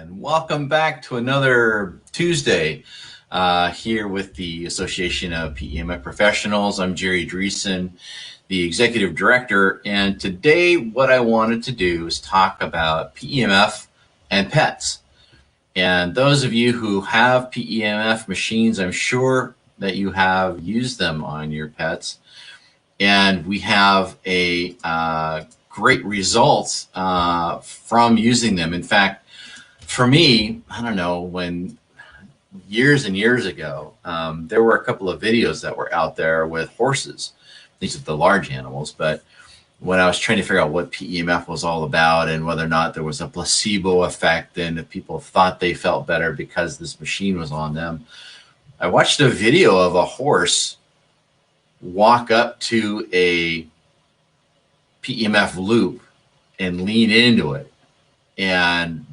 And welcome back to another Tuesday here with the Association of PEMF Professionals. I'm Jerry Dreesen, the Executive Director, and today what I wanted to do is talk about PEMF and pets. And those of you who have PEMF machines, I'm sure that you have used them on your pets, and we have a great results from using them. In fact, for me, I don't know, when years and years ago, there were a couple of videos that were out there with horses. These are the large animals, but when I was trying to figure out what PEMF was all about and whether or not there was a placebo effect and if people thought they felt better because this machine was on them, I watched a video of a horse walk up to a PEMF loop and lean into it. And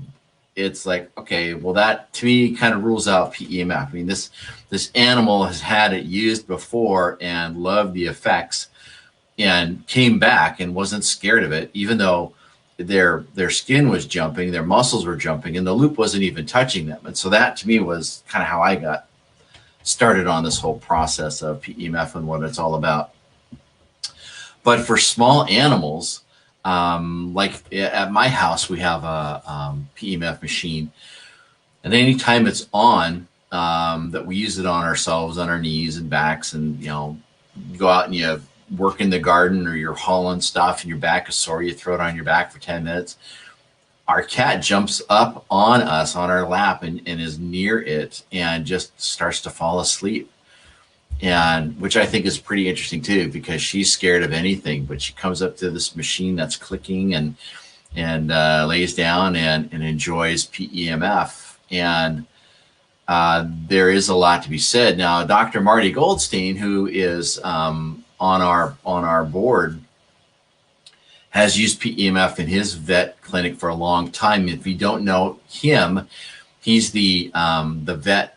it's like, okay, well, that to me kind of rules out PEMF. I mean, this animal has had it used before and loved the effects and came back and wasn't scared of it, even though their skin was jumping, their muscles were jumping, and the loop wasn't even touching them. And so that to me was kind of how I got started on this whole process of PEMF and what it's all about. But for small animals, like at my house, we have a PEMF machine, and anytime it's on, that we use it on ourselves, on our knees and backs, and you go out and you work in the garden or you're hauling stuff and your back is sore, you throw it on your back for 10 minutes. Our cat jumps up on us, on our lap, and is near it and just starts to fall asleep. And which I think is pretty interesting too, because she's scared of anything, but she comes up to this machine that's clicking and lays down and enjoys PEMF. And there is a lot to be said. Now, Dr. Marty Goldstein, who is on our board, has used PEMF in his vet clinic for a long time. If you don't know him, he's the vet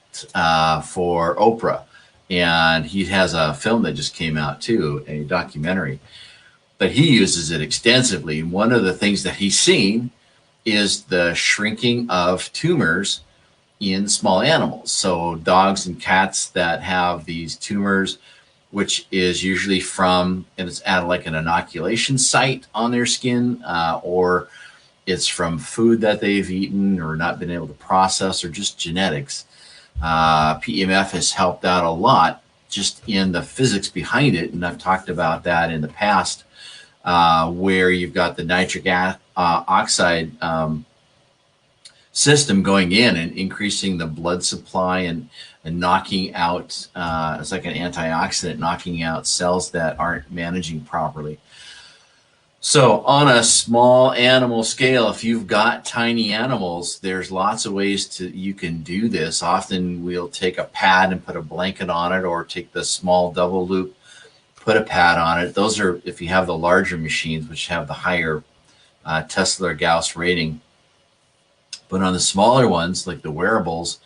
for Oprah. And he has a film that just came out too, a documentary, but he uses it extensively. And one of the things that he's seen is the shrinking of tumors in small animals. So dogs and cats that have these tumors, which is usually from, and it's at like an inoculation site on their skin, or it's from food that they've eaten or not been able to process, or just genetics. PEMF has helped out a lot just in the physics behind it, and I've talked about that in the past, where you've got the nitric oxide system going in and increasing the blood supply and knocking out, it's like an antioxidant, knocking out cells that aren't managing properly. So on a small animal scale, if you've got tiny animals, there's lots of ways you can do this. Often we'll take a pad and put a blanket on it, or take the small double loop, put a pad on it. Those are if you have the larger machines, which have the higher Tesla Gauss rating. But on the smaller ones, like the wearables,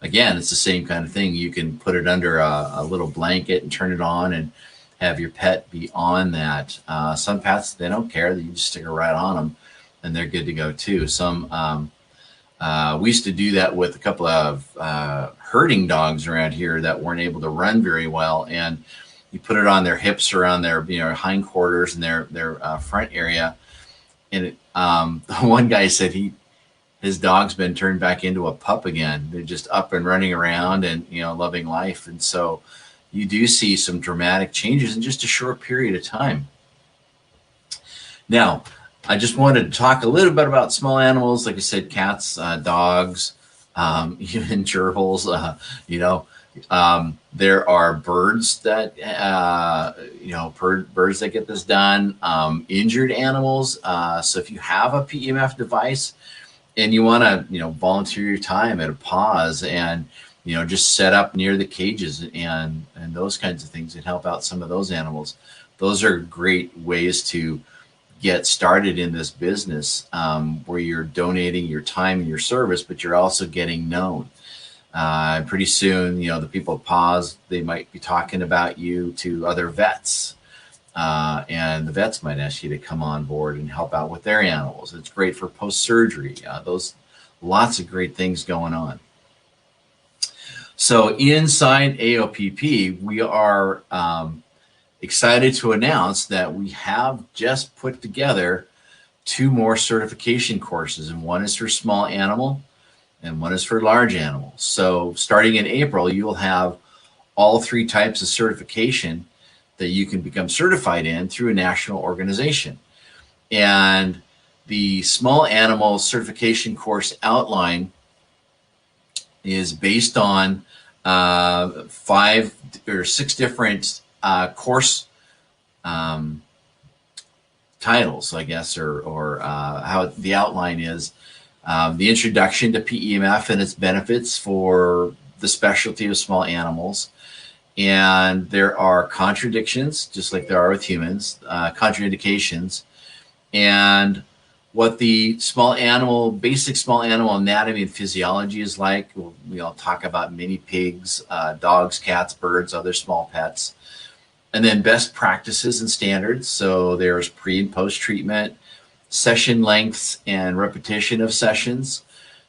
again, it's the same kind of thing. You can put it under a little blanket and turn it on and have your pet be on that. Some pets, they don't care. You just stick it right on them and they're good to go too. Some we used to do that with a couple of herding dogs around here that weren't able to run very well, and you put it on their hips, around their hindquarters and their front area. And one guy said his dog's been turned back into a pup again. They're just up and running around and loving life. And so you do see some dramatic changes in just a short period of time. Now, I just wanted to talk a little bit about small animals. Like I said, cats, dogs, even gerbils, there are birds that, birds that get this done, injured animals. So if you have a PEMF device and you want to, volunteer your time at a pause and, just set up near the cages and those kinds of things and help out some of those animals. Those are great ways to get started in this business, where you're donating your time and your service, but you're also getting known. Pretty soon, the people at Pause, they might be talking about you to other vets, and the vets might ask you to come on board and help out with their animals. It's great for post-surgery. Those Lots of great things going on. So inside AOPP, we are excited to announce that we have just put together 2 more certification courses, and one is for small animal and one is for large animals. So starting in April, you'll have all 3 types of certification that you can become certified in through a national organization. And the small animal certification course outline is based on 5 or 6 different course titles, I guess, or how the outline is. The introduction to PEMF and its benefits for the specialty of small animals. And there are contradictions, just like there are with humans, contraindications, and what the basic small animal anatomy and physiology is like. We all talk about mini pigs, dogs, cats, birds, other small pets. And then best practices and standards. So there's pre and post treatment, session lengths and repetition of sessions.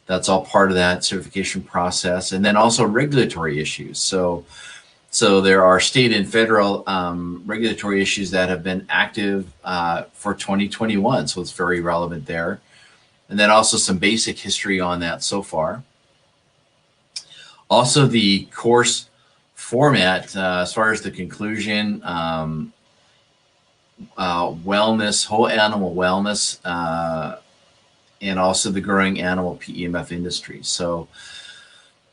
That's all part of that certification process. And then also regulatory issues. So there are state and federal regulatory issues that have been active for 2021. So it's very relevant there. And then also some basic history on that so far. Also the course format, as far as the conclusion, wellness, whole animal wellness, and also the growing animal PEMF industry. So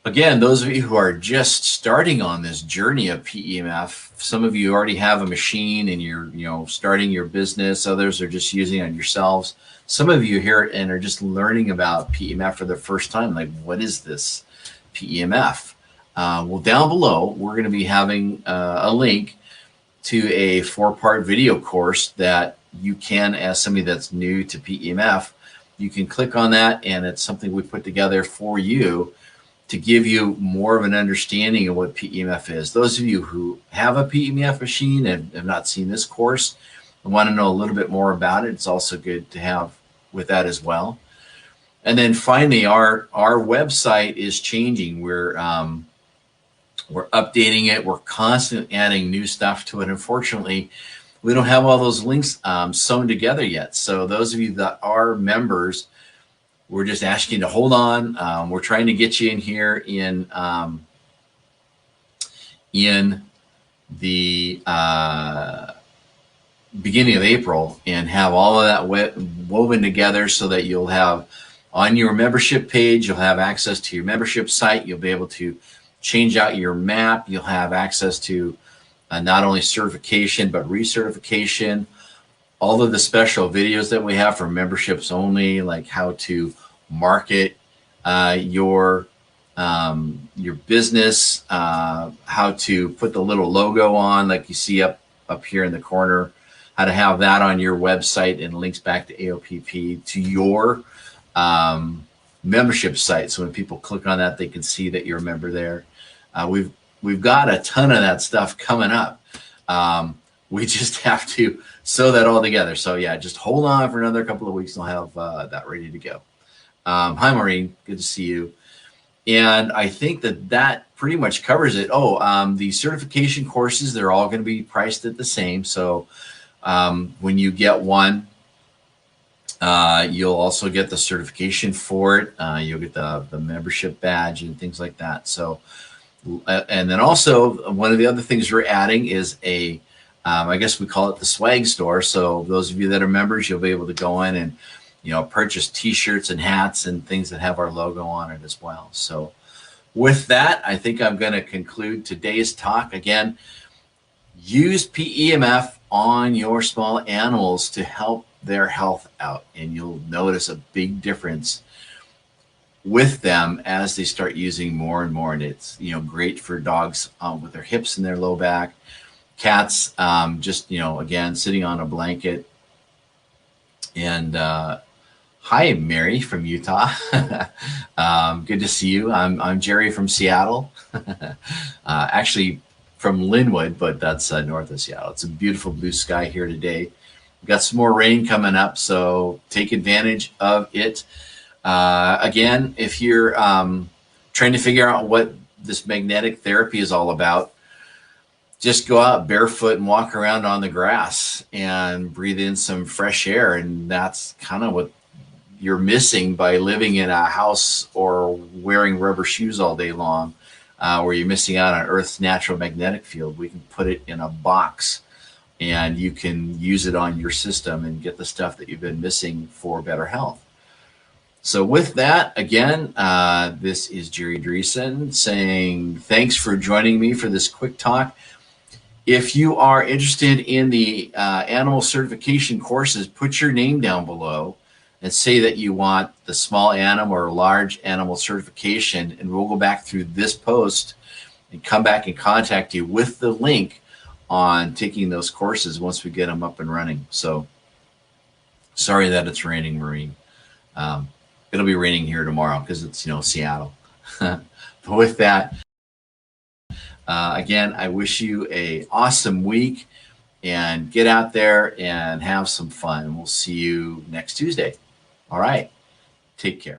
again, those of you who are just starting on this journey of PEMF, some of you already have a machine and you're starting your business. Others are just using it on yourselves. Some of you here and are just learning about PEMF for the first time. Like, what is this PEMF? Well, down below, we're going to be having a link to a 4-part video course that you can, as somebody that's new to PEMF, you can click on that, and it's something we put together for you to give you more of an understanding of what PEMF is. Those of you who have a PEMF machine and have not seen this course and want to know a little bit more about it, it's also good to have with that as well. And then finally, our website is changing. We're updating it. We're constantly adding new stuff to it. Unfortunately, we don't have all those links sewn together yet. So those of you that are members, we're just asking you to hold on. We're trying to get you in here in the beginning of April and have all of that woven together so that you'll have on your membership page, you'll have access to your membership site. You'll be able to change out your map. You'll have access to not only certification, but recertification. All of the special videos that we have for memberships only, like how to market your business, how to put the little logo on, like you see up here in the corner, how to have that on your website and links back to AOPP to your membership site. So when people click on that, they can see that you're a member there. We've got a ton of that stuff coming up. We just have to sew that all together. So yeah, just hold on for another couple of weeks and I'll have that ready to go. Hi, Maureen. Good to see you. And I think that pretty much covers it. The certification courses, they're all going to be priced at the same. So when you get one, you'll also get the certification for it. You'll get the membership badge and things like that. So, and then also one of the other things we're adding is I guess we call it the swag store. So those of you that are members, you'll be able to go in and, purchase t-shirts and hats and things that have our logo on it as well. So with that, I think I'm going to conclude today's talk. Again, use PEMF on your small animals to help their health out, and you'll notice a big difference with them as they start using more and more. And it's great for dogs with their hips and their low back, cats just again sitting on a blanket. And hi, Mary from Utah. Good to see you. I'm Jerry from Seattle. Actually from Linwood, but that's north of Seattle. It's a beautiful blue sky here today. We've got some more rain coming up, so take advantage of it. Again, if you're trying to figure out what this magnetic therapy is all about, just go out barefoot and walk around on the grass and breathe in some fresh air. And that's kind of what you're missing by living in a house or wearing rubber shoes all day long, where you're missing out on Earth's natural magnetic field. We can put it in a box and you can use it on your system and get the stuff that you've been missing for better health. So with that, again, this is Jerry Dreesen saying thanks for joining me for this quick talk. If you are interested in the animal certification courses, put your name down below and say that you want the small animal or large animal certification, and we'll go back through this post and come back and contact you with the link on taking those courses once we get them up and running. So sorry that it's raining, Maureen. It'll be raining here tomorrow because it's, Seattle. But with that, again, I wish you an awesome week, and get out there and have some fun. We'll see you next Tuesday. All right. Take care.